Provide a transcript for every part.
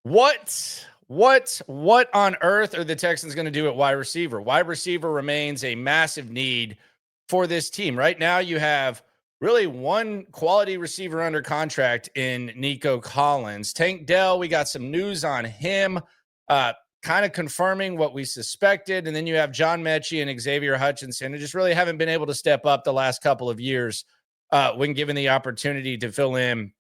What on earth are the Texans going to do at wide receiver? Wide receiver remains a massive need for this team. Right now, you have really one quality receiver under contract in Nico Collins. Tank Dell, we got some news on him, kind of confirming what we suspected. And then you have John Mechie and Xavier Hutchinson, who just really haven't been able to step up the last couple of years when given the opportunity to fill in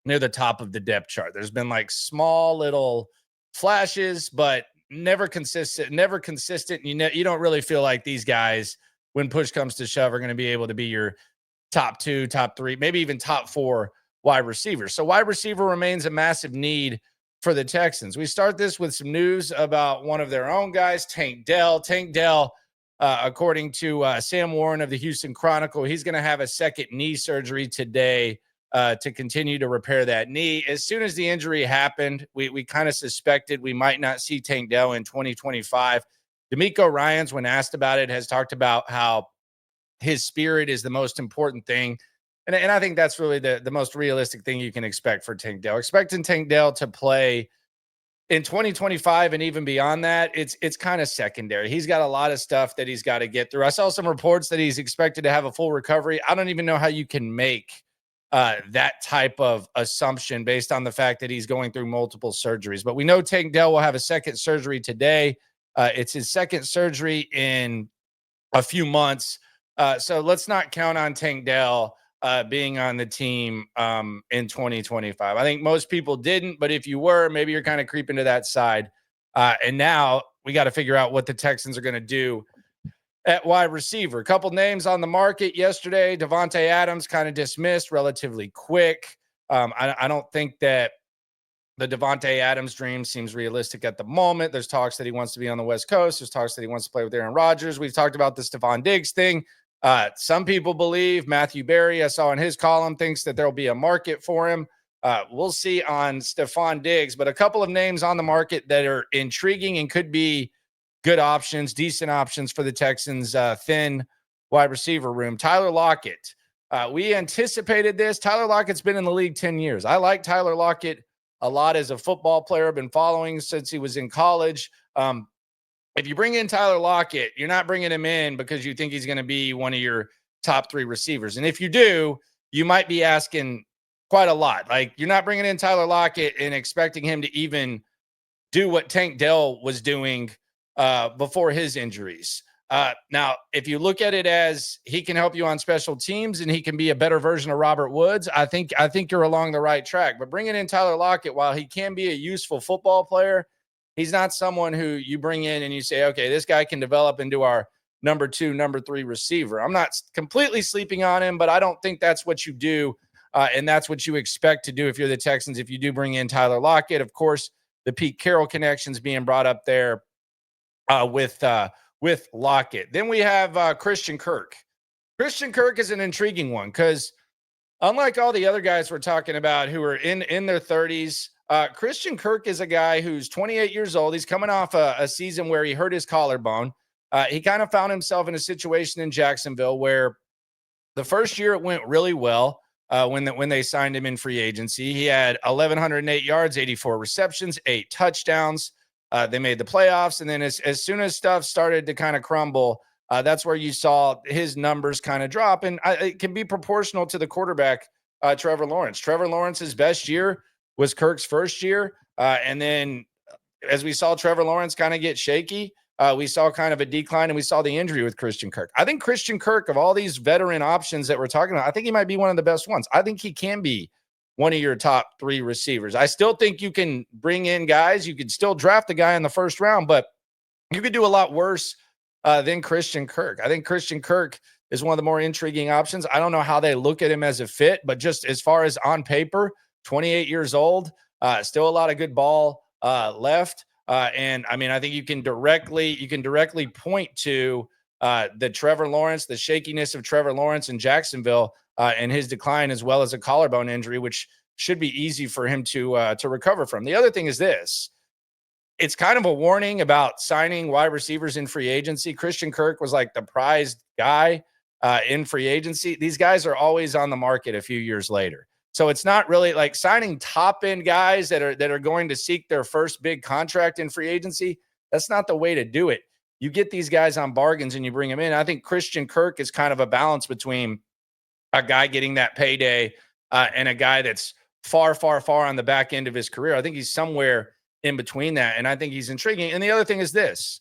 near the top of the depth chart. There's been like small little flashes, but never consistent. You don't really feel like these guys, when push comes to shove, are going to be able to be your top two, top three, maybe even top four wide receivers. So wide receiver remains a massive need for the Texans. We start this with some news about one of their own guys, Tank Dell. Tank Dell, according to Sam Warren of the Houston Chronicle, he's going to have a second knee surgery today to continue to repair that knee. As soon as the injury happened, we kind of suspected we might not see Tank Dell in 2025. D'Amico Ryans, when asked about it, has talked about how his spirit is the most important thing. And I think that's really the most realistic thing you can expect for Tank Dell. Expecting Tank Dell to play in 2025 and even beyond that, it's kind of secondary. He's got a lot of stuff that he's got to get through. I saw some reports that he's expected to have a full recovery. I don't even know how you can make that type of assumption based on the fact that he's going through multiple surgeries. But we know Tank Dell will have a second surgery today. It's his second surgery in a few months. So let's not count on Tank Dell being on the team in 2025. I think most people didn't, but if you were, maybe you're kind of creeping to that side. And now we got to figure out what the Texans are going to do at wide receiver. A couple names on the market yesterday. Davante Adams kind of dismissed relatively quick. I don't think that the Davante Adams dream seems realistic at the moment. There's talks that he wants to be on the West Coast. There's talks that he wants to play with Aaron Rodgers. We've talked about the Stephon Diggs thing. Some people believe Matthew Berry, I saw in his column, thinks that there'll be a market for him. We'll see on Stephon Diggs, but a couple of names on the market that are intriguing and could be good options, decent options for the Texans' thin wide receiver room. Tyler Lockett. We anticipated this. Tyler Lockett's been in the league 10 years. I like Tyler Lockett a lot as a football player. I've been following since he was in college. If you bring in Tyler Lockett, you're not bringing him in because you think he's going to be one of your top three receivers. And if you do, you might be asking quite a lot. Like, you're not bringing in Tyler Lockett and expecting him to even do what Tank Dell was doing before his injuries. Now, if you look at it as he can help you on special teams and he can be a better version of Robert Woods, I think you're along the right track. But bringing in Tyler Lockett, while he can be a useful football player, he's not someone who you bring in and you say, okay, this guy can develop into our number 2, number 3 receiver. I'm not completely sleeping on him, but I don't think that's what you do. And that's what you expect to do if you're the Texans. If you do bring in Tyler Lockett, of course, the Pete Carroll connections being brought up there with Lockett. Then we have Christian Kirk. Christian Kirk is an intriguing one because unlike all the other guys we're talking about who are in their 30s, Christian Kirk is a guy who's 28 years old. He's coming off a season where he hurt his collarbone. He kind of found himself in a situation in Jacksonville where the first year it went really well when they signed him in free agency. He had 1,108 yards, 84 receptions, 8 touchdowns. They made the playoffs. And then as soon as stuff started to kind of crumble, that's where you saw his numbers kind of drop. And it can be proportional to the quarterback, Trevor Lawrence. Trevor Lawrence's best year was Kirk's first year. And then as we saw Trevor Lawrence kind of get shaky, we saw kind of a decline, and we saw the injury with Christian Kirk. I think Christian Kirk, of all these veteran options that we're talking about, I think he might be one of the best ones. I think he can be one of your top 3 receivers. I still think you can bring in guys. You could still draft a guy in the first round, but you could do a lot worse than Christian Kirk. I think Christian Kirk is one of the more intriguing options. I don't know how they look at him as a fit, but just as far as on paper, 28 years old, still a lot of good ball left. And I mean, I think you can directly point to the Trevor Lawrence, the shakiness of Trevor Lawrence in Jacksonville, and his decline, as well as a collarbone injury, which should be easy for him to recover from. The other thing is this. It's kind of a warning about signing wide receivers in free agency. Christian Kirk was like the prized guy in free agency. These guys are always on the market a few years later. So it's not really like signing top end guys that are going to seek their first big contract in free agency. That's not the way to do it. You get these guys on bargains and you bring them in. I think Christian Kirk is kind of a balance between a guy getting that payday and a guy that's far, far, far on the back end of his career. I think he's somewhere in between that. And I think he's intriguing. And the other thing is this: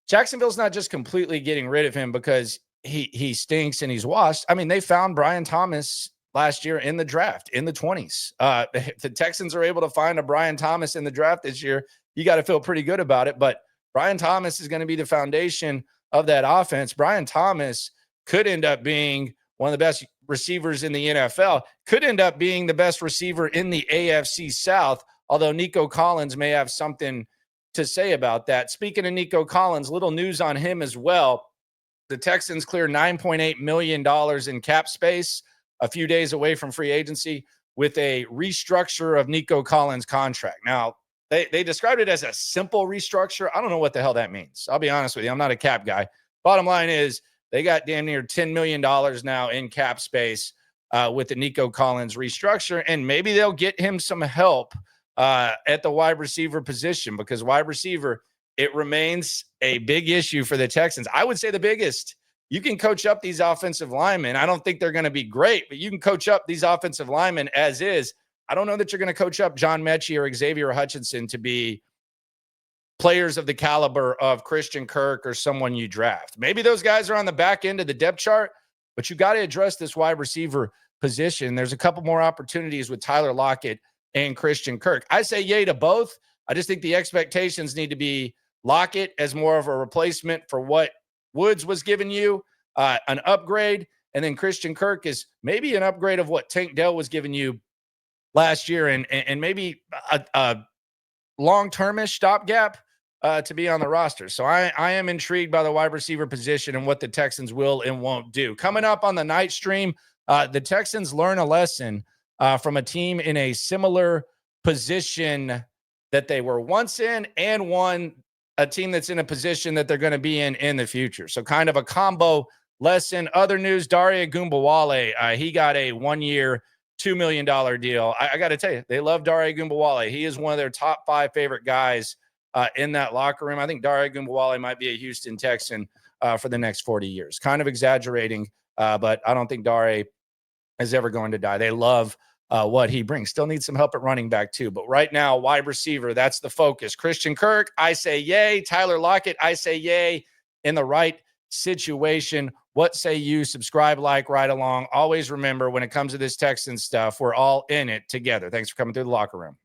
Jacksonville's not just completely getting rid of him because he stinks and he's washed. I mean, they found Brian Thomas last year in the draft in the 20s. If the Texans are able to find a Brian Thomas in the draft this year, you got to feel pretty good about it. But Brian Thomas is going to be the foundation of that offense. Brian Thomas could end up being one of the best receivers in the NFL, could end up being the best receiver in the AFC South, although Nico Collins may have something to say about that. Speaking of Nico Collins, little news on him as well. The Texans clear $9.8 million in cap space a few days away from free agency with a restructure of Nico Collins' contract. Now, they described it as a simple restructure. I don't know what the hell that means. I'll be honest with you. I'm not a cap guy. Bottom line is they got damn near $10 million now in cap space with the Nico Collins restructure, and maybe they'll get him some help at the wide receiver position, because wide receiver, it remains a big issue for the Texans. I would say the biggest. You can coach up these offensive linemen. I don't think they're going to be great, but you can coach up these offensive linemen as is. I don't know that you're going to coach up John Mechie or Xavier Hutchinson to be players of the caliber of Christian Kirk or someone you draft. Maybe those guys are on the back end of the depth chart, but you got to address this wide receiver position. There's a couple more opportunities with Tyler Lockett and Christian Kirk. I say yay to both. I just think the expectations need to be Lockett as more of a replacement for what Woods was giving you, an upgrade, and then Christian Kirk is maybe an upgrade of what Tank Dell was giving you last year, and maybe a long-termish stopgap to be on the roster. So I am intrigued by the wide receiver position and what the Texans will and won't do. Coming up on the night stream, the Texans learn a lesson from a team in a similar position that they were once in, and a team that's in a position that they're going to be in the future. So kind of a combo lesson. Other news, Dare Ogunbowale, he got a 1-year, $2 million deal. I got to tell you, they love Dare Ogunbowale. He is one of their top 5 favorite guys in that locker room. I think Dare Ogunbowale might be a Houston Texan for the next 40 years. Kind of exaggerating, but I don't think Dare is ever going to die. They love what he brings. Still needs some help at running back too. But right now, wide receiver, that's the focus. Christian Kirk, I say yay. Tyler Lockett, I say yay. In the right situation, what say you? Subscribe, like, right along. Always remember, when it comes to this Texans stuff, we're all in it together. Thanks for coming through the locker room.